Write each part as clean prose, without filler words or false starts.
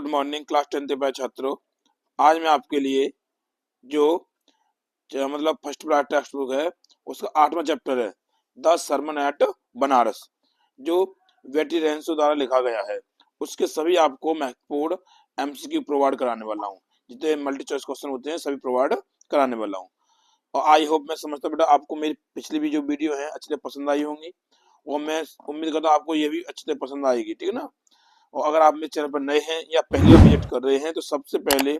Morning class 10th के छात्रों। आज मैं आपके लिए जो मतलब फर्स्ट प्रायर टेक्स्ट बुक है उसका 8वां चैप्टर है द सरमन एट बनारस, जो बेटी रेंसो द्वारा लिखा गया है। उसके सभी आपको महत्वपूर्ण एमसीक्यू प्रोवाइड कराने वाला हूँ। जितने मल्टी चॉइस क्वेश्चन होते हैं सभी प्रोवाइड कराने वाला हूँ। और आई होप, मैं समझता हूँ बेटा आपको मेरी पिछली भी जो वीडियो है अच्छी तरह पसंद आई होंगी, और मैं उम्मीद करता हूँ आपको ये भी अच्छी तरह पसंद आएगी। ठीक है ना। और अगर आप मेरे चैनल पर नए हैं या पहली बार विजिट कर रहे हैं तो सबसे पहले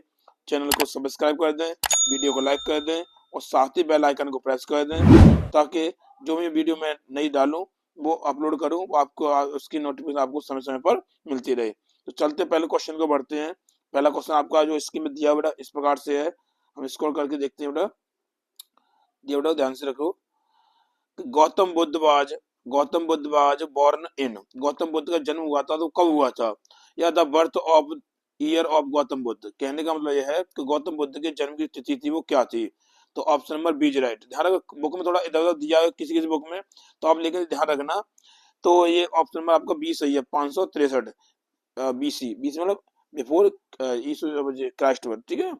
चैनल को सब्सक्राइब कर दें, वीडियो को लाइक कर दें और साथ ही बेल आइकन को प्रेस कर दें, ताकि जो भी वीडियो मैं नई डालूं वो अपलोड करूं वो आपको उसकी नोटिफिकेशन आपको समय समय पर मिलती रहे। तो चलते पहले क्वेश्चन को बढ़ते हैं। पहला क्वेश्चन आपका जो स्क्रीन में दिया बेटा इस प्रकार से है, हम स्क्रॉल करके देखते हैं बेटा। दिया बेटा ध्यान से रखो। Gautam Buddha was born in, Gautam Buddha का जन्म हुआ था तो कब हुआ था, या the birth of year of Gautam Buddha. कहने का मतलब यह है कि गौतम बुद्ध के जन्म की तिथि थी वो क्या थी। तो option number B is right. ध्यान रखो, बुक में थोड़ा इधर उधर दिया है किसी किसी बुक में, तो आप लेकिन ध्यान रखना। तो ये ऑप्शन नंबर आपका बी सही है, 563 बीसी। बीसी मतलब बिफोर क्राइस्ट। ठीक है,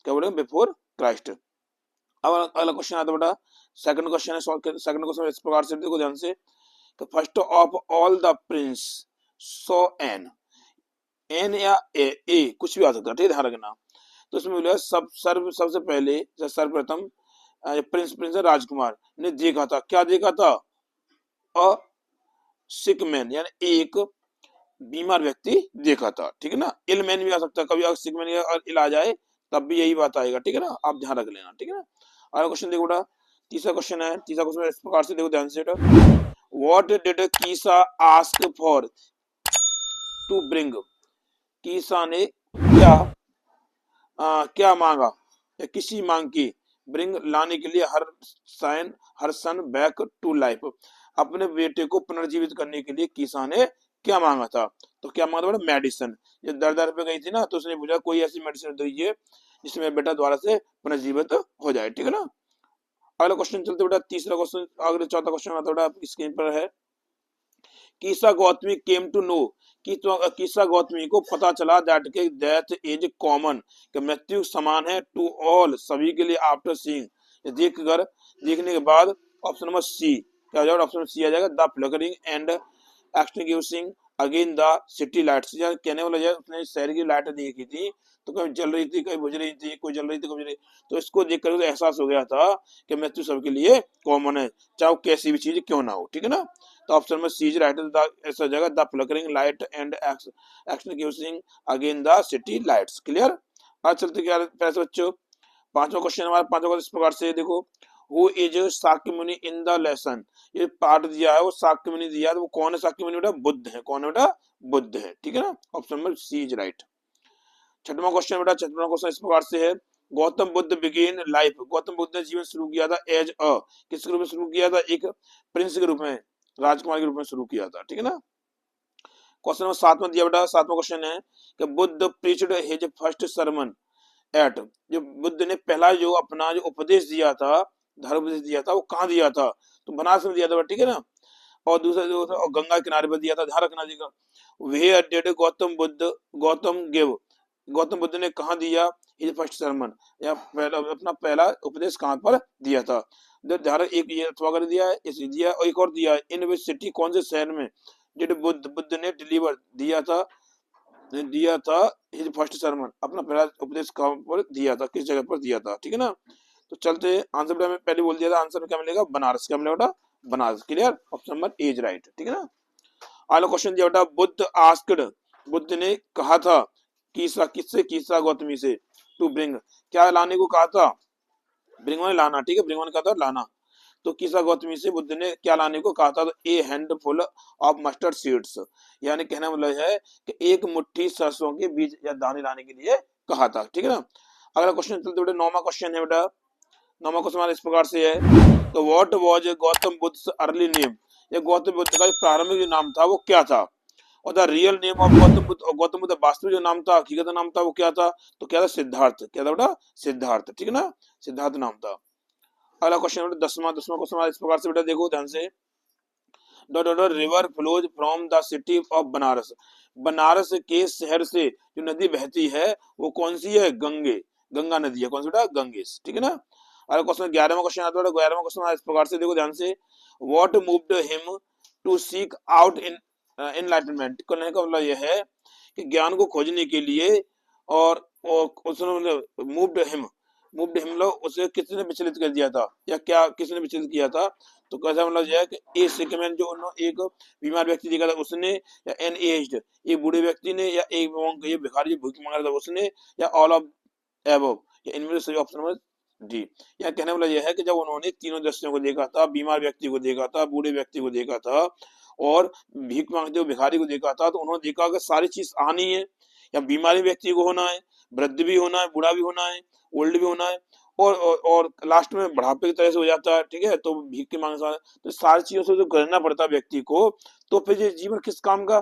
क्या बोलेंगे, बिफोर क्राइस्ट। अब अगला क्वेश्चन आता है बेटा, सेकंड क्वेश्चन है। सेकंड क्वेश्चन इस प्रकार से देखो ध्यान से। First of all the prince so N, N या ए कुछ भी आ सकता है, ठीक है, ध्यान रखना। तो इसमें बोला सबसे पहले सर्वप्रथम प्रिंस राजकुमार ने देखा था, क्या देखा था, अ सिक मैन, यानी एक बीमार व्यक्ति देखा था। ठीक है ना, इल मैन भी आ सकता है, कभी अगर सिक मैन या इल आ जाए तब भी यही बात आएगा। ठीक है ना, आप ध्यान रख लेना। ठीक है ना। अगला क्वेश्चन देखो बेटा, तीसरा क्वेश्चन है। तीसरा क्वेश्चन इस प्रकार से देखो ध्यान से बेटा। What did Kisa ask for to bring, Kisa ने क्या मांगा या किसी मांग की, ब्रिंग लाने के लिए, हर सन बैक टू लाइफ, अपने बेटे को पुनर्जीवित करने के लिए कीसा ने क्या मांगा था। तो क्या मांगा था, मेडिसिन। ये दर पे गई थी ना, तो उसने पूछा कोई ऐसी मेडिसिन दीजिए जिसमें बेटा द्वारा से पुनर्जीवित हो जाए। ठीक है ना। अगला क्वेश्चन चलते बेटा, तीसरा क्वेश्चन, अगले चौथा क्वेश्चन आता बेटा आपकी स्क्रीन पर है। कीसा Gautami came to know, कीसा Gautami को पता चला दैट के डेथ इज कॉमन, कि मृत्यु समान है, टू ऑल सभी के लिए, आफ्टर सीइंग देखने के बाद। ऑप्शन नंबर सी क्या हो जाएगा, ऑप्शन सी आ जाएगा, the flickering and extinguishing again the city lights. यार कहने वाला है उसने शहर की लाइट देखी थी, तो कभी जल रही थी, कभी बुझ रही थी, कोई जल रही थी, कभी बुझ रही, तो इसको देखकर उसे एहसास हो गया था कि मृत्यु सबके लिए कॉमन है, चाहे वो कैसी भी चीज क्यों ना हो। ठीक है ना। तो ऑप्शन में सी इज राइट, ऐसा जगह the flickering light and extinguishing again the city lights. Clear. आज चलते क्या पैसे बच्चों, पांचवा क्वेश्चन हमारा। पांचवा क्वेश्चन इस प्रकार से देखो, हु इज शाक्य मुनि इन द लेसन। ये पाठ दिया है वो शाक्य मुनि दिया है, तो वो कौन है शाक्य मुनि बेटा, बुद्ध है। कौन है बेटा, बुद्ध है। ठीक है ना, option number C is right. छठवां क्वेश्चन बेटा, छठवां क्वेश्चन इस प्रकार से है। गौतम बुद्ध बिगिन लाइफ, गौतम बुद्ध ने जीवन शुरू किया था एज अ, किस रूप में शुरू किया था, एक प्रिंस के रूप में, राजकुमार के रूप में शुरू किया था। ठीक है ना। क्वेश्चन नंबर 7 में दिया बेटा, 7वां क्वेश्चन है कि Buddha preached his first sermon at, जो बुद्ध ने पहला जो अपना जो उपदेश दिया था, धर्म उपदेश दिया था, वो कहाँ दिया था, तो बनारस में दिया था। ठीक है ना। और दूसरा जो था और गंगा किनारे पर दिया था, ध्यान रखना जी। Where did Gautam give, Gautam Buddha ने कहाँ दिया हिज फर्स्ट सरमन, या पहला अपना पहला उपदेश कहाँ पर दिया था। ध्यान, एक ये अथवा दिया है, इस दिया, और एक और दिया है, इन विच सिटी, कौन से शहर में, डिड बुद्ध ने डिलीवर दिया था हिज फर्स्ट सरमन, अपना पहला उपदेश कहाँ पर दिया था, किस जगह पर दिया था। ठीक है ना। तो चलते आंसर में पहले बोल दिया था, आंसर में क्या मिलेगा, बनारस। क्या मिलेगा, Banaras. Clear, option number A is right. ठीक है ना। अगला क्वेश्चन दिया बेटा, बुद्ध आस्क्ड, बुद्ध ने कहा था, किससे, कीसा गौतमी से, टू ब्रिंग, क्या लाने को कहा था, ब्रिंग माने लाना। ठीक है, ब्रिंग माने कहा था लाना। तो कीसा गौतमी से बुद्ध ने क्या लाने को कहा था, तो ए हैंडफुल ऑफ मस्टर्ड सीड्स, यानी कहना मतलब है कि एक मुट्ठी सरसों के बीज या दाने लाने के लिए कहा था। ठीक है ना। अगला क्वेश्चन चलते बेटा, 9वां क्वेश्चन है बेटा। 9वां क्वेश्चन इस प्रकार से है, तो what was Gautam Buddha early name, ये गौतम बुद्ध का प्रारंभिक जो नाम था वो क्या था, और the real name of Gautam Buddha, Gautam Buddha वास्तविक जो नाम था, हकीकत नाम था वो क्या था, तो क्या था, सिद्धार्थ। क्या था बेटा, सिद्धार्थ। ठीक है ना, सिद्धार्थ नाम था। अगला क्वेश्चन बेटा, 10वां क्वेश्चन इस प्रकार से बेटा देखो ध्यान से। River flows from the city of Banaras. Banaras के शहर से जो नदी बहती है वो कौन सी है? गंगे, गंगा नदी है। कौन सी बेटा? गंगेस, ठीक है ना। अगर क्वेश्चन 11वां क्वेश्चन आता है, 11वां क्वेश्चन इस प्रकार से देखो ध्यान से, what moved him to seek out in enlightenment. कहने का मतलब यह है कि ज्ञान को खोजने के लिए, और उसने मूव्ड हिम लो, उसे किसने विचलित कर दिया था, या क्या किसने विचलित किया था? तो कैसा मतलब यह है कि ए सिकमैन जो एक बीमार व्यक्ति देखा था उसने, या एन एज्ड एक बूढ़े व्यक्ति ने, या एक ये भिखारी जो भूख मांग रहा था उसने, या ऑल ऑफ एबव, या इनमें से सही ऑप्शन नंबर डी। यह कहने वाला यह है कि जब उन्होंने तीनों दृश्यों को देखा था, बीमार व्यक्ति को देखा था, बूढ़े व्यक्ति को देखा था, और भीख मांगते हुए भिखारी को देखा था, तो उन्होंने देखा कि सारी चीज आनी है, या बीमारी व्यक्ति को होना है, वृद्ध भी होना है, बूढ़ा भी होना है, ओल्ड भी होना है, और लास्ट में बुढ़ापे की तरह से हो जाता है, ठीक है। तो भीख की मांग तो सारी चीजों से जो करना पड़ता है व्यक्ति को, तो फिर ये जीवन किस काम का?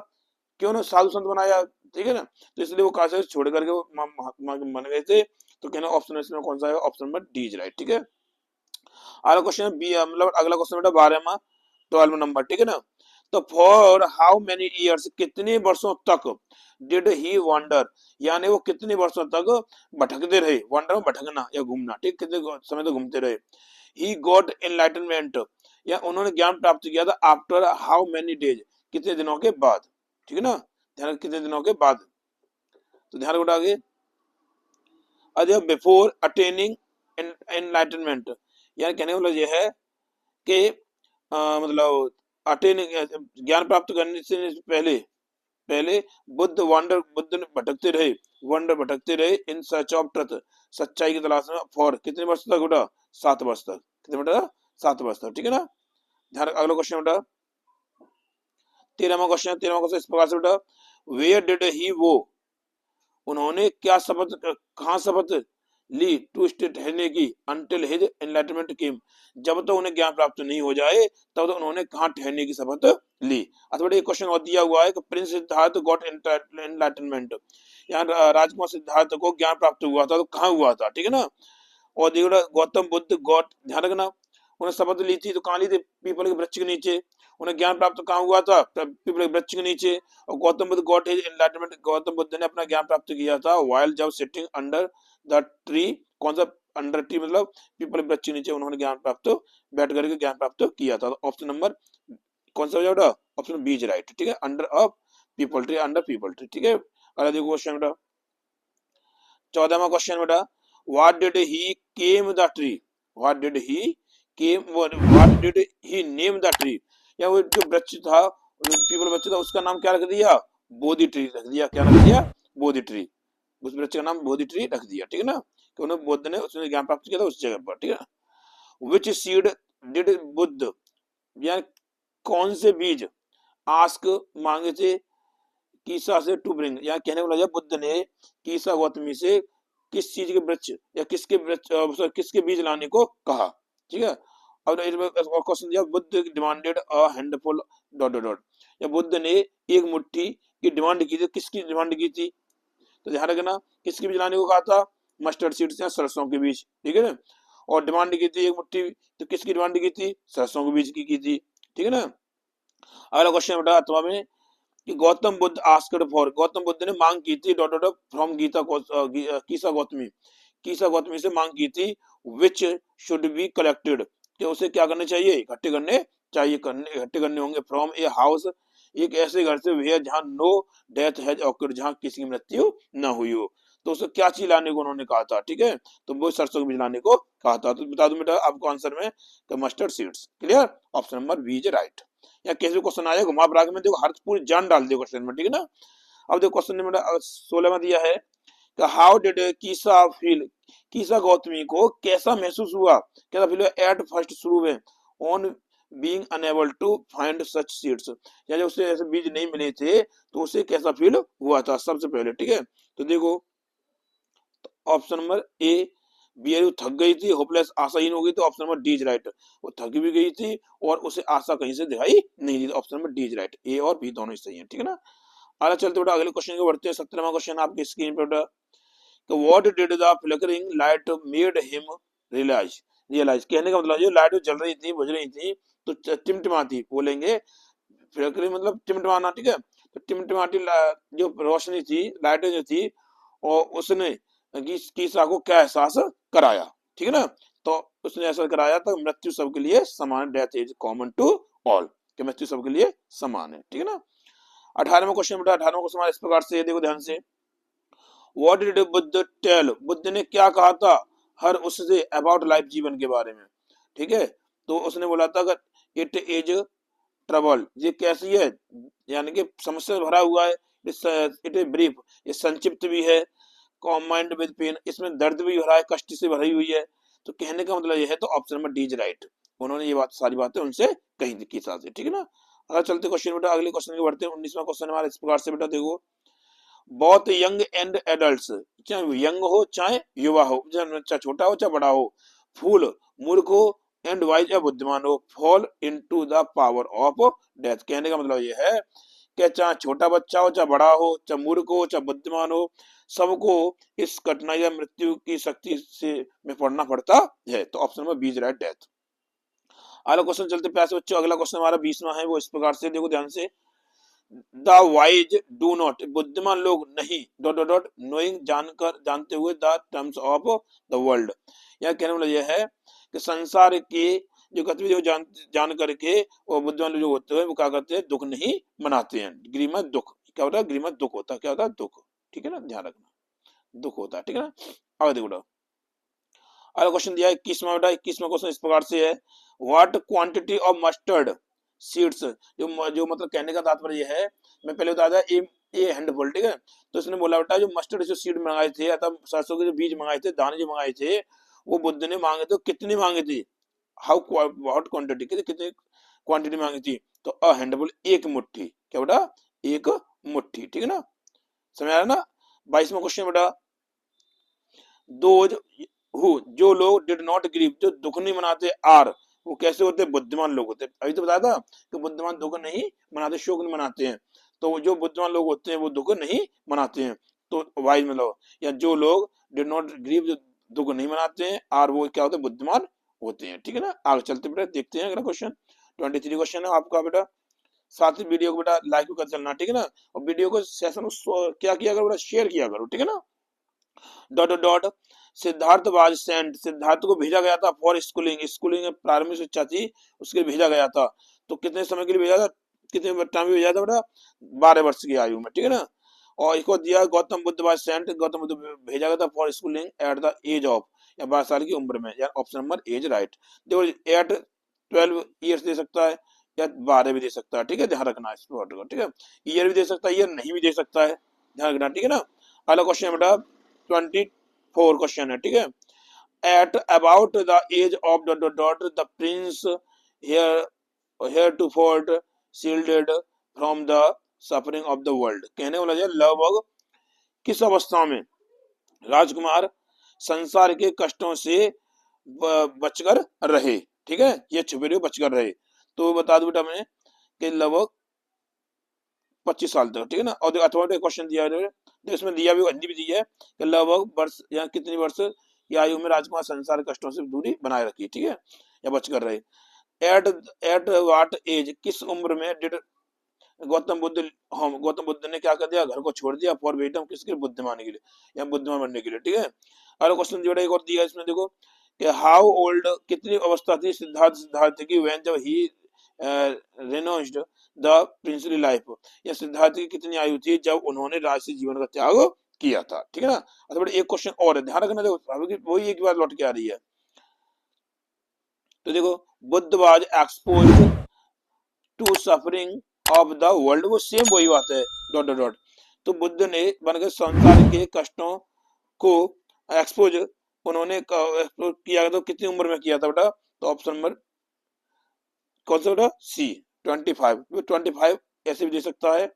क्यों ना साधु संत बनाया, ठीक है ना। तो इसलिए वो काशी छोड़ करके वो महात्मा बन गए थे। तो कहना ऑप्शन इसमें कौन सा है? Option number D is right, ठीक है। अगला क्वेश्चन बी, मतलब अगला क्वेश्चन बेटा 12वां 12 नंबर, ठीक है ना। तो फॉर हाउ मेनी इयर्स, कितने वर्षों तक डिड ही वंडर, यानी वो कितने वर्षों तक भटकते रहे। वंडर भटकना या घूमना, ठीक, कितने समय तक घूमते रहे। ही गॉट एनलाइटनमेंट, या उन्होंने ज्ञान प्राप्त किया था, आफ्टर हाउ मेनी डेज, कितने दिनों के बाद, ठीक है ना। ध्यान, कितने दिनों के बाद। तो ध्यान रखो आगे, अरे बिफोर अटेनिंग एनलाइटनमेंट, यानी कहने का मतलब यह है कि मतलब अटेनिंग ज्ञान प्राप्त करने से पहले, पहले बुद्ध ने भटकते रहे, वंडर भटकते रहे, इन सर्च ऑफ ट्रुथ, सच्चाई की तलाश में, फॉर कितने वर्ष तक बेटा? 7 वर्ष तक। कितने बेटा? 7 वर्ष तक, ठीक है ना। ध्यान, अगला क्वेश्चन बेटा 13वां क्वेश्चन, 13वां क्वेश्चन इस प्रकार से बेटा, वेयर डिड ही वो, उन्होंने क्या शपथ, कहाँ शपथ ली, टू स्टे ठहरने की, अंटिल हिज एनलाइटमेंट केम, जब तक तो उन्हें ज्ञान प्राप्त नहीं हो जाए तब तक तो उन्होंने कहाँ ठहरने की शपथ ली। अथवा एक क्वेश्चन और दिया हुआ है कि प्रिंस सिद्धार्थ गॉट एनलाइटनमेंट, यहाँ राजकुमार सिद्धार्थ को ज्ञान प्राप्त हुआ था, तो कहाँ हुआ था, ठीक है ना। और देखो गौतम बुद्ध गॉट, ध्यान रखना, उन्हें शपथ ली थी तो कहाँ ली थी? पीपल के वृक्ष के नीचे। उन्हें ज्ञान प्राप्त कहाँ हुआ था? पीपल के वृक्ष के नीचे। और Gautam Buddha got his enlightenment, Gautam Buddha ने अपना ज्ञान प्राप्त किया था व्हाइल, जब सिटिंग अंडर द ट्री, कौन सा अंडर ट्री, मतलब पीपल के वृक्ष के नीचे उन्होंने ज्ञान प्राप्त, बैठ करके ज्ञान प्राप्त किया था। ऑप्शन नंबर कौन सा हो जाएगा? ऑप्शन बी इज राइट, ठीक है, under a people tree, under people tree, ठीक है। अगला देखो क्वेश्चन बेटा 14वां क्वेश्चन बेटा, what did he came the tree, what did he came, what did he name the tree, या वो जो वृक्ष था, पीपल वृक्ष था, उसका नाम क्या रख दिया? बोधि ट्री रख दिया। क्या रख दिया? बोधि ट्री। उस वृक्ष का नाम बोधि ट्री रख दिया, ठीक है ना, कि उन्हें बुद्ध ने उसने ज्ञान प्राप्त किया था उस जगह पर, ठीक है। विच सीड डिड बुद्ध, या कौन से बीज आस्क मांगे थे कीसा से टू ब्रिंग, या कहने वाला जब बुद्ध ने कीसा गौतमी से किस चीज के वृक्ष, या किसके वृक्ष, किसके बीज लाने को कहा, ठीक है। अब क्वेश्चन दिया, Buddha demanded a handful dot dot dot, या बुद्ध ने एक मुट्ठी की डिमांड की थी, किसकी डिमांड की थी? तो ध्यान रखना, किसके बीज लाने को कहा था? मस्टर्ड सीड्स या सरसों के बीज, ठीक है ना। और डिमांड की थी एक मुट्ठी, तो किसकी डिमांड की थी? सरसों के बीज की थी, ठीक है ना। अगला क्वेश्चन बेटा अथवा में, कि गौतम बुद्ध आस्क्ड फॉर, गौतम बुद्ध ने मांग की थी dot dot from Gita कीसा Gautami, कीसा Gautami से मांग की थी, विच शुड बी कलेक्टेड, कि उसे क्या करने चाहिए? इकट्ठे करने चाहिए, करने इकट्ठे करने होंगे, फ्रॉम ए हाउस, एक ऐसे घर से वेयर जहां नो डेथ हैज ऑकर्ड, जहां किसी की मृत्यु न हुई हो। तो उसे क्या चीज लाने को उन्होंने कहा था, ठीक है, तो वो सरसों के बीज लाने को कहा था। तो बता दूं बेटा आपको आंसर में, mustard seeds, clear, option number B is right. या कैसे क्वेश्चन आया घुमा फिरा के में, देखो हर पूरी जान डाल दियो क्वेश्चन में, ठीक है ना। अब देखो क्वेश्चन नंबर 16 में दिया है कि हाउ डिड कीसा फील, कीसा गौतमी को कैसा महसूस हुआ, कैसा फील हुआ एट फर्स्ट, शुरू में, on being unable to find such seeds, या जब उसे ऐसे बीज नहीं मिले थे तो उसे कैसा फील हुआ था सबसे पहले, ठीक है। तो देखो ऑप्शन नंबर ए, बियर थक गई थी, होपलेस आशाहीन हो गई, तो option number D is right, वो थक भी गई थी और उसे आशा कहीं से दिखाई नहीं दी, option number D is right, A और बी दोनों ही सही है, ठीक है ना। आगे चलते बेटा अगले क्वेश्चन को बढ़ते हैं। 17वां क्वेश्चन आपकी स्क्रीन पे बेटा, तो what did the flickering light made him realise, realise कहने का मतलब जो लाइट जल रही थी, बुझ रही थी, तो टिमटिमाती बोलेंगे फ्लिकरिंग मतलब टिमटिमाना, ठीक है। तो टिमटिमाती जो रोशनी थी, लाइटें जो थी, और उसने कीसा को क्या एहसास कराया, ठीक है ना। तो उसने ऐसा कराया तो मृत्यु सबके लिए समान, death is common to all, कि मृत्यु सबके लिए समान है, ठीक है ना। 18वां क्वेश्चन बेटा, 18वां क्वेश्चन इस प्रकार से, देखो ध्यान से, what did Buddha tell, Buddha ने क्या कहा था हर उससे अबाउट लाइफ, जीवन के बारे में, ठीक है। तो उसने बोला था कि इट इज ट्रबल, ये कैसी है, यानी कि समस्या भरा हुआ है, इट इज ब्रीफ, ये संक्षिप्त भी है, कॉम्बाइंड विद पेन, इसमें दर्द भी भरा है, कष्ट से भरी हुई है। तो कहने का मतलब ये है, तो option number D is right, उन्होंने ये बात सारी बातें उनसे कही थी किसा से, ठीक है ना। अगर चलते क्वेश्चन बेटा, अगले क्वेश्चन के बढ़ते हैं। 19वां क्वेश्चन हमारा इस प्रकार से बेटा, देखो, बहुत यंग एंड एडल्ट्स, चाहे यंग हो चाहे युवा हो, चाहे छोटा हो चाहे बड़ा हो, फूल मूर्ख हो एंड वाइज या बुद्धिमान हो, fall into the power of death. कहने का मतलब ये है कि चाहे छोटा बच्चा हो चाहे बड़ा हो, चाहे मूर्ख हो चाहे बुद्धिमान हो, सबको इस कठिनाई या मृत्यु की शक्ति से में पड़ना पड़ता है। तो option number B is right, death. अगला क्वेश्चन चलते प्यासे बच्चों, अगला क्वेश्चन हमारा 20वां है, वो इस प्रकार से, देखो ध्यान से, द वाइज डू नॉट, बुद्धिमान लोग नहीं, डॉट डॉट डॉट, नोइंग, जानकर, जानते हुए, the terms of the world. यह कहने वाला यह है कि संसार के जो गतिविधि जान करके वो बुद्धिमान लोग जो होते हैं वो क्या करते हैं, दुख नहीं मनाते हैं। ग्रीमत दुख क्या होता है, ग्रीमत दुख होता है, क्या होता है, दुख, ठीक है ना, ध्यान रखना, दुख होता है, ठीक है ना। आगे देखो, अगला क्वेश्चन दिया है 21वां बेटा, 21वां क्वेश्चन इस प्रकार से है, what quantity of mustard seeds, जो मतलब कहने का तात्पर्य यह है, मैं पहले बताया था ए हैंडफुल, ठीक है। तो इसने बोला बेटा जो मस्टर्ड जो सीड मंगाए थे, अर्थात सरसों के जो बीज मंगाए थे, दाने जो मंगाए थे, वो बुद्ध ने मांगे थे, कितनी मांगे थी, हाउ व्हाट क्वांटिटी, कितनी क्वांटिटी मांगी थी, तो अ हैंडफुल, एक मुट्ठी, क्या बेटा, एक मुट्ठी, ठीक है ना, समझ आ रहा ना। 22वां क्वेश्चन बेटा, दोज हु, जो लोग डिड नॉट ग्रीव, जो दुख नहीं मनाते, आर, वो कैसे होते, बुद्धिमान लोग होते। अभी तो बताया था कि बुद्धिमान दुख नहीं मनाते, शोक नहीं मनाते हैं। तो जो बुद्धिमान लोग होते हैं वो दुख नहीं मनाते हैं। तो वाइज मतलब, या जो लोग डिड नॉट ग्रीव, जो दुख नहीं मनाते हैं, आर, वो क्या होते हैं, बुद्धिमान होते हैं, ठीक है ना। आगे चलते बेटा, देखते हैं अगला क्वेश्चन। 23 क्वेश्चन है आपका बेटा। साथ ही वीडियो को बेटा लाइक भी कर चलना, ठीक है ना। और वीडियो को सेशन क्या किया करो बेटा, शेयर किया करो, ठीक है ना। Dot dot, Siddharth was sent, Siddharth को भेजा गया था फॉर स्कूलिंग, स्कूलिंग प्रारंभिक शिक्षा थी उसके लिए भेजा गया था। तो कितने समय के लिए भेजा था, कितने टाइम में भेजा था बेटा, 12 वर्ष की आयु में, ठीक है ना। और इसको दिया, गौतम बुद्ध वाज सेंट, गौतम बुद्ध भेजा गया था for schooling at the age of, या 12 साल की उम्र में, या ऑप्शन नंबर एज राइट। देखो एट 12 ईयर्स दे सकता है, या 12 भी दे सकता है, ठीक है, ध्यान रखना इस वर्ड को, ठीक है। ईयर भी दे सकता है, ईयर नहीं भी दे सकता है, ध्यान रखना, ठीक है ना। अगला क्वेश्चन बेटा 24 क्वेश्चन है, ठीक है। At about the age of dot dot dot, the prince heir to fort shielded from the suffering of the world. कहने वाला है लगभग किस अवस्था में राजकुमार संसार के कष्टों से बचकर रहे, ठीक है, ये छुपे बचकर रहे। तो बता दो बेटा मैं कि लगभग 25 साल तक, ठीक है ना। और अथवा क्वेश्चन दिया है, तो इसमें दिया भी, हिंदी भी दी है कि लगभग वर्ष या कितनी वर्ष की आयु में राजकुमार संसार कष्टों से दूरी बनाए रखी, ठीक है, या बचकर रहे। एट एट वाट एज, किस उम्र में डिड गौतम बुद्ध, हम गौतम बुद्ध ने क्या कर दिया, घर को छोड़ दिया फॉर वेटम, किसके लिए, बुद्धिमान के लिए, या बुद्धिमान बनने के लिए, ठीक है। अगला क्वेश्चन जोड़ा एक और दिया इसमें, देखो कि हाउ ओल्ड, कितनी अवस्था थी सिद्धार्थ की व्हेन, जब ही रेनोस्ड द प्रिंसली लाइफ, या सिद्धार्थ की कितनी आयु थी जब उन्होंने राजसी जीवन का त्याग किया था, ठीक है ना। अच्छा बेटा एक क्वेश्चन और है, ध्यान रखना, देखो वही एक बार लौट के आ रही है। तो देखो, Buddha was exposed to suffering of the world, वो सेम वही बात है, डॉट डॉट डॉट। तो बुद्ध ने बनकर संसार के कष्टों को एक्सपोज, उन्होंने एक्सपोज किया, तो कितनी उम्र में किया था बेटा, तो ऑप्शन नंबर कौन सा बेटा, सी 25। 25 ऐसे भी दे सकता है,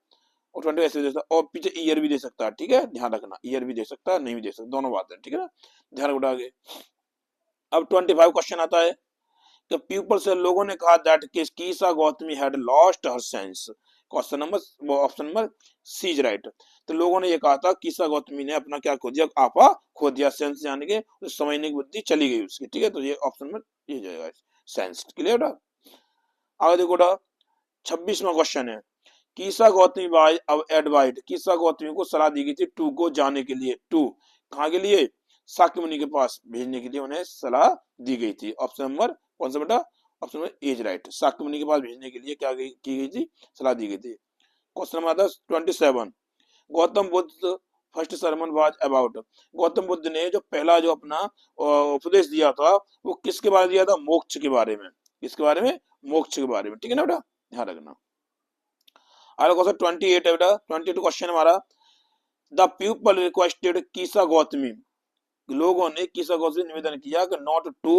और 20 ऐसे भी दे सकता है, और पीछे ईयर भी दे सकता है, ठीक है, ध्यान रखना, ईयर भी दे सकता है, नहीं भी दे सकता, दोनों बात है, ठीक है ना, ध्यान रखना आगे। अब 25 क्वेश्चन आता है, तो पीपल से लोगों ने कहा that Kisa Gautami had lost her sense, question number option number C is right. तो लोगों ने ये कहा था कीसा गौतमी ने अपना क्या खो दिया, आपा खो दिया, सेंस यानी कि समझने की बुद्धि चली गई उसकी, ठीक है। तो ये ऑप्शन नंबर ये जाएगा, सेंस, क्लियर। आगे देखो 26वां क्वेश्चन है, कीसा गौतमी बाय एडवाइड, कीसा गौतमी को सलाह दी गई थी टू को जाने के लिए, टू कहाँ के लिए, शाक्य मुनि के पास भेजने के लिए उन्हें सलाह दी गई थी। ऑप्शन नंबर कौन सा बेटा, option number A right, Shakyamuni के पास भेजने के लिए क्या की गई थी, सलाह दी गई थी। Question number 27, Gautam Buddha first sermon was about, Gautam Buddha ने जो पहला जो अपना उपदेश दिया था वो किसके बारे में दिया था, मोक्ष के बारे में, किसके बारे में, मोक्ष के बारे में, ठीक है ना बेटा, ध्यान रखना। अगला क्वेश्चन 28 है बेटा, 22 क्वेश्चन हमारा, the people requested Kisa Gautami, लोगों ने कीसा गौतमी से निवेदन किया कि not to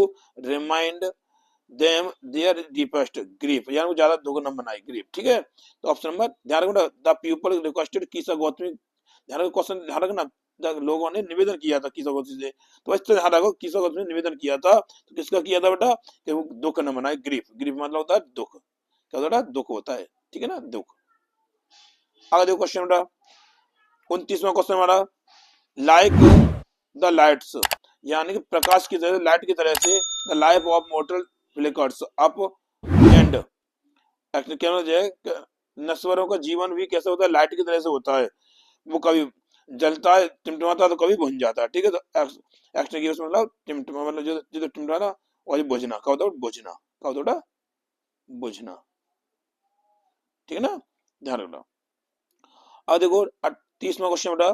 remind them their deepest grief, यानी वो ज्यादा दुख न मनाए, ग्रीफ, ठीक है। तो ऑप्शन नंबर ध्यान रखना, the people requested Kisa Gautami, ध्यान रखो क्वेश्चन, ध्यान रखना, लोगों ने निवेदन किया था कीसा गौतमी से, तो इस तरह ध्यान रखो कीसा गौतमी ने निवेदन किया था, तो किसका किया था बेटा, कि वो दुख न मनाए, ग्रीफ, ग्रीफ मतलब होता है दुख, क्या होता है, दुख होता है, ठीक है ना, दुख। आगे देखो क्वेश्चन बेटा 29वां क्वेश्चन हमारा, लाइक द लाइट्स, यानी कि प्रकाश की तरह, लाइट की तरह से, the life of mortar flickers up and, क्या मतलब है, नश्वरों का जीवन भी कैसे होता है, लाइट की तरह से होता है, वो कभी जलता है, टिमटिमाता है, तो कभी बुझ जाता है, ठीक है। तो एक्स्ट्रा की मतलब टिमटिमा, मतलब जो जो टिमटिमाना और बुझना, क्या होता है, बुझना, क्या होता है, बुझना, ठीक है ना, ध्यान रखना। अब देखो 30वां क्वेश्चन बेटा,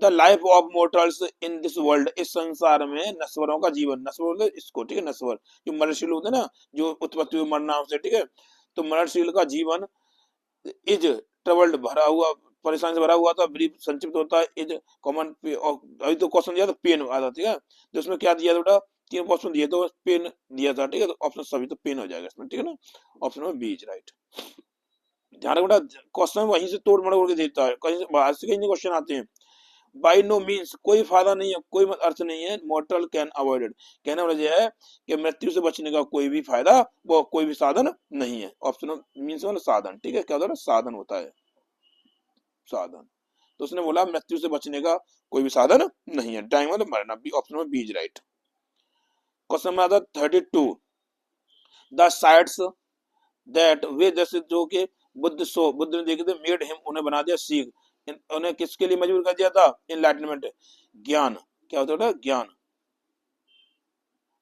the life of mortals in this world, इस संसार में नश्वरों का जीवन, नश्वर इसको, ठीक है, नश्वर जो मरनशील होते हैं ना, जो उत्पत्ति मरना से, ठीक है, तो मरनशील का जीवन इज ट्रबल्ड, भरा हुआ, परेशानी से भरा हुआ था, ब्रीफ संक्षिप्त होता है, इज कॉमन, अभी तो क्वेश्चन दिया था पेन आता, ठीक है, तो उसमें क्या दिया था बेटा, 3 ऑप्शन दिए तो पेन दिया था, ठीक है, तो ऑप्शन सभी तो पेन हो जाएगा इसमें, ठीक है ना, ऑप्शन में बी इज राइट। ध्यान रखना क्वेश्चन वहीं से तोड़ मरोड़ के देता है, कहीं से बाहर से कहीं क्वेश्चन आते हैं। बाय नो मीन्स, कोई फायदा नहीं है, कोई अर्थ नहीं है, मोर्टल कैन अवॉइडेड, कहने वाला यह है कि मृत्यु से बचने का कोई भी फायदा, वो कोई भी साधन नहीं है, ऑप्शन मीन्स वाला साधन, ठीक है, क्या होता है, साधन होता है, साधन, तो उसने बोला मृत्यु से बचने का कोई भी साधन नहीं है, टाइम मतलब मरना, बी ऑप्शन में बी इज राइट। क्वेश्चन में आता 32, द साइट्स दैट वे, जैसे जो कि बुद्ध सो, बुद्ध ने देखे थे, मेड हिम, उन्हें बना दिया, सीख, उन्हें किसके लिए मजबूर कर दिया था, इनलाइटमेंट, ज्ञान, क्या होता है, ज्ञान,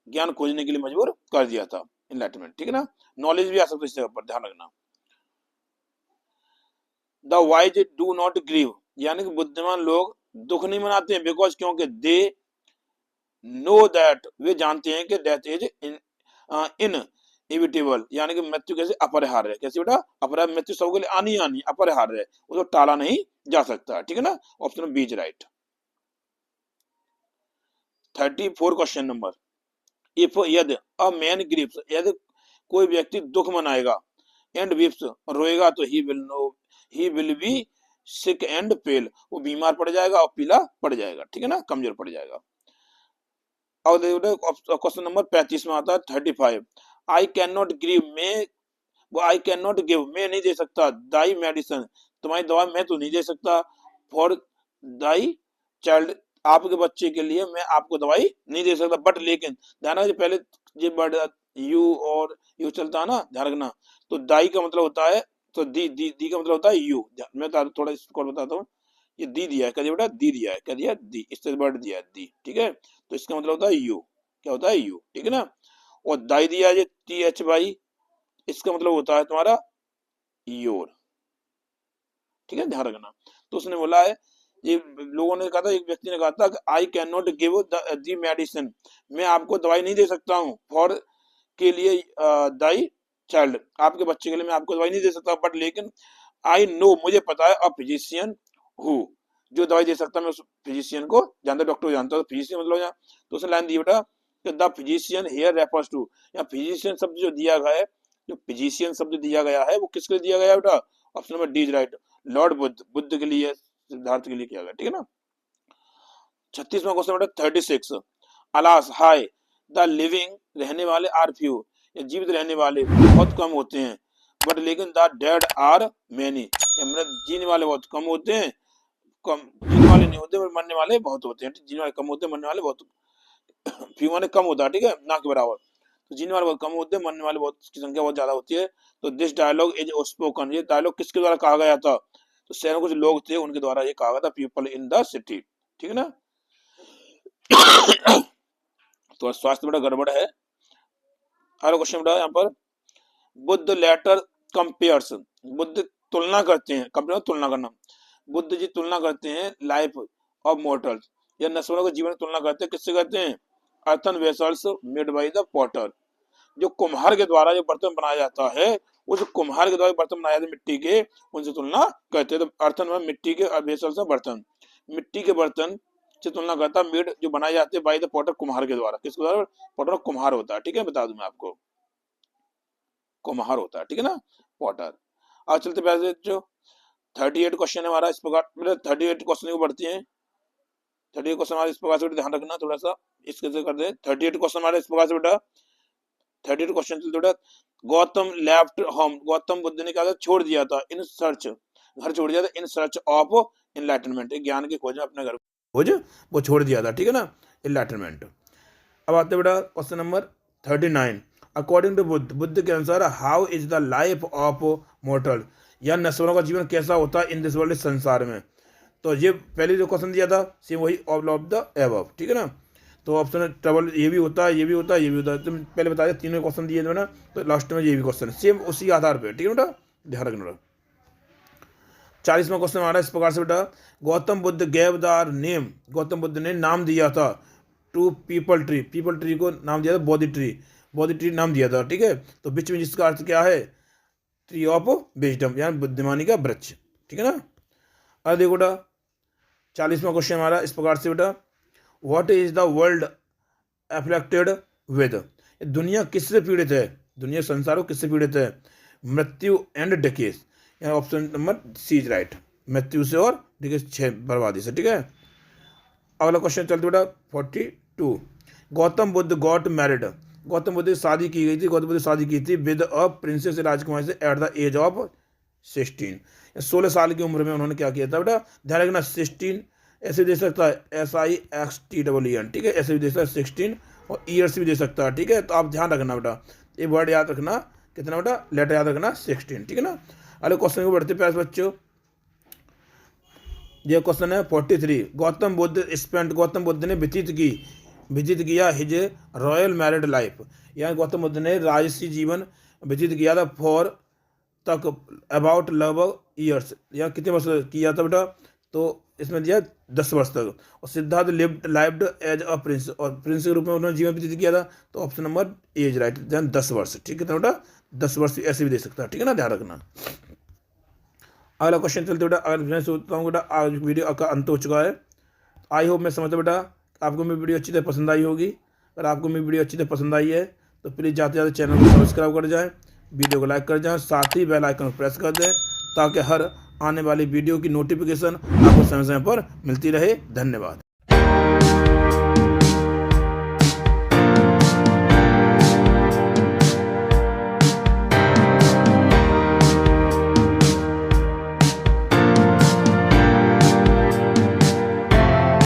ज्ञान खोजने के लिए मजबूर कर दिया था, इनलाइटमेंट, ठीक है ना, नॉलेज भी आ सकता है इस जगह पर, ध्यान रखना। The wise do not grieve, यानी कि बुद्धिमान लोग दुख नहीं मनाते हैं, बिकॉज क्योंकि दे नो दैट, वे जानते हैं कि डेथ इज इन इविटेबल, यानी कि मृत्यु कैसे अपरिहार्य है, कैसे बेटा, अपरिहार्य, मृत्यु सबके लिए आनी आनी, अपरिहार्य है, उसको टाला नहीं जा सकता, ठीक है ना, option B is right. 34 question number, if यदि अ मैन ग्रीव्स, यदि कोई व्यक्ति दुख मनाएगा, एंड वीप्स, रोएगा, तो he will be sick and pale, वो बीमार पड़ जाएगा और पीला पड़ जाएगा, ठीक है ना, कमजोर पड़ जाएगा। अब क्वेश्चन नंबर 35 में आता है 35, आई कैन नॉट गिव, मैं, वो आई कैन नॉट गिव, मैं नहीं दे सकता, दाई मेडिसिन, तुम्हारी दवा मैं तो नहीं दे सकता, फॉर दाई चाइल्ड, आपके बच्चे के लिए मैं आपको दवाई नहीं दे सकता, बट लेकिन, ध्यान रखना पहले ये वर्ड यू और यू चलता है ना, ध्यान रखना, तो दाई का मतलब होता है, तो दी का मतलब होता है यू, मैं थोड़ा इसको बताता हूँ, ये दी दिया है, क्या दिया बेटा, दी दिया है, क्या दिया, दी, इससे वर्ड दिया है दी, ठीक है, तो इसका मतलब होता है यू, क्या होता है यू, ठीक है ना, और दाई दिया है टी एच बाई, इसका मतलब होता है तुम्हारा योर, ठीक है, ध्यान रखना। तो उसने बोला है, ये लोगों ने कहा था, एक व्यक्ति ने कहा था, I can not give the medicine, मैं आपको दवाई नहीं दे सकता हूँ, फॉर के लिए, दाई चाइल्ड, आपके बच्चे के लिए मैं आपको दवाई नहीं दे सकता, बट लेकिन आई नो, मुझे पता है, अ फिजिशियन हु, जो दवाई दे सकता है, मैं उस फिजिशियन को जानता, डॉक्टर को जानता, तो फिजिशियन मतलब यहाँ, तो उसने लाइन दी बेटा, the physician here refers to, या फिजिशियन शब्द जो दिया गया है, जो फिजिशियन शब्द दिया गया है, वो किसके लिए दिया गया है बेटा, option number D is right, Lord Buddha, Buddha के लिए, सिद्धार्थ के लिए किया गया, ठीक है ना। 36वां क्वेश्चन बेटा 36, अलास हाय, द लिविंग, रहने वाले, आर फ्यू, जीवित रहने वाले बहुत कम होते हैं, बट लेकिन द डेड आर मेनी, मृत जीने वाले बहुत कम होते हैं, कम जीने वाले नहीं होते, मरने वाले बहुत होते हैं, जीने वाले कम होते हैं, मरने वाले बहुत, फ्यू माने कम होता है, ठीक है, ना के बराबर, तो जीने वाले बहुत कम होते हैं, मरने वाले बहुत की संख्या बहुत ज्यादा होती है। तो दिस डायलॉग इज स्पोकन, ये डायलॉग किसके द्वारा कहा गया था? तो शहर में कुछ लोग थे उनके द्वारा ये कहा गया था, पीपल इन द सिटी। ठीक है ना। तो स्वास्थ्य बड़ा गड़बड़ है। अगला क्वेश्चन बेटा यहाँ पर, बुद्ध लेटर कंपेयर्स, बुद्ध तुलना करते हैं, कंपेयर तुलना करना, बुद्ध जी तुलना करते हैं लाइफ ऑफ मोर्टल्स, या नश्वरों के जीवन की तुलना करते हैं, किससे करते हैं? Earthen vessels made by the Potter, जो कुम्हार के द्वारा जो बर्तन बनाया जाता है, उस कुम्हार के द्वारा बर्तन बनाए जाते मिट्टी के, उनसे तुलना करते हैं। तो अर्थन में मिट्टी के, वेसल्स में बर्तन, मिट्टी के बर्तन से तुलना करता है, मेड जो बनाए जाते हैं बाय द पॉटर, कुम्हार के द्वारा। किसके द्वारा? पॉटर कुम्हार होता है। ठीक है, बता दूं मैं आपको, कुम्हार होता है। ठीक है ना, पॉटर। अब चलते पहले जो 38 क्वेश्चन है हमारा, इस प्रकार 38 क्वेश्चन को बढ़ती हैं। 38 क्वेश्चन हमारे इस प्रकार से, ध्यान रखना थोड़ा सा, इसके से कर दे। 38 क्वेश्चन हमारे इस प्रकार से बेटा, 38 क्वेश्चन चलते बेटा, गौतम लेफ्ट होम, गौतम बुद्ध ने क्या छोड़ दिया था? इन सर्च, घर छोड़ दिया था, इन सर्च ऑफ एनलाइटनमेंट, ज्ञान की खोज में अपने घर खोज वो छोड़ दिया था। ठीक है ना, एनलाइटनमेंट। अब आते बेटा question number 39, according to Buddha, Buddha के अनुसार how is the life of mortal, या नश्वरों का जीवन कैसा होता है इन दिस वर्ल्ड, संसार में। तो ये पहले जो क्वेश्चन दिया था सेम वही ऑल ऑफ द एबव। ठीक है ना, तो ऑप्शन है ट्रबल, ये भी होता है, ये भी होता है, ये भी होता है। तुम पहले बता दिया, तीनों क्वेश्चन दिए थे ना, तो लास्ट में ये भी क्वेश्चन सेम उसी आधार पर। ठीक है बेटा, ध्यान रखना। 40वां क्वेश्चन हमारा इस प्रकार से बेटा, Gautam Buddha gave the name, Gautam Buddha ने नाम दिया था to peepal tree, peepal tree को नाम दिया था बोधि ट्री, बोधि ट्री नाम दिया था। ठीक है, तो बीच में जिसका अर्थ क्या है? ट्री ऑफ विजडम, यानी बुद्धिमानी का वृक्ष। ठीक है ना। अब देखो बेटा 40वां क्वेश्चन हमारा इस प्रकार से बेटा, what is the world affected with, दुनिया किससे पीड़ित है? दुनिया संसार को किससे पीड़ित है? मृत्यु एंड डिकेस, यानी option number C is right, मृत्यु से और डिकेस बर्बादी से। ठीक है। अगला क्वेश्चन चलते बेटा 42, गौतम बुद्ध गॉट मैरिड, गौतम बुद्ध की शादी की गई थी, गौतम बुद्ध शादी की थी विद अ प्रिंसेस, राजकुमारी से, एट द एज ऑफ 16, 16 साल की उम्र में उन्होंने क्या किया था बेटा? ध्यान रखना 16 ऐसे दे सकता है, SIXTEEN। ठीक है, ऐसे भी दे सकता है 16, और ईयर्स भी दे सकता है। ठीक है, तो आप ध्यान रखना बेटा, ये वर्ड याद रखना, कितना बेटा? लेटर याद रखना 16। ठीक है ना। अगले क्वेश्चन को बढ़ते प्यारे बच्चों, यह क्वेश्चन है 43, गौतम बुद्ध स्पेंट, गौतम बुद्ध ने व्यतीत किया हिज रॉयल मैरिड लाइफ, यानी गौतम बुद्ध ने राजसी जीवन व्यतीत किया था फॉर तक अबाउट लगभग ईयर्स, या कितने वर्ष किया था बेटा? तो इसमें दिया 10 वर्ष तक। और Siddhartha lived as a prince, और प्रिंस के रूप में उन्होंने जीवन व्यतीत किया था, तो ऑप्शन नंबर एज राइट, ध्यान 10 वर्ष। ठीक है बेटा, 10 वर्ष ऐसे भी दे सकता है। ठीक है ना, ध्यान रखना। अगला क्वेश्चन चलते बेटा, अगर मैं सोचता हूँ बेटा आज वीडियो का अंत हो चुका है। आई होप मैं समझता बेटा आपको मेरी वीडियो अच्छी तरह पसंद आई होगी। अगर आपको मेरी वीडियो अच्छी तरह पसंद आई है तो प्लीज़ जाते जाते चैनल को सब्सक्राइब कर जाएं, वीडियो को लाइक कर जाएं, साथ ही बेल आइकन को प्रेस कर दें, ताकि हर आने वाली वीडियो की नोटिफिकेशन आपको समय समय पर मिलती रहे। धन्यवाद।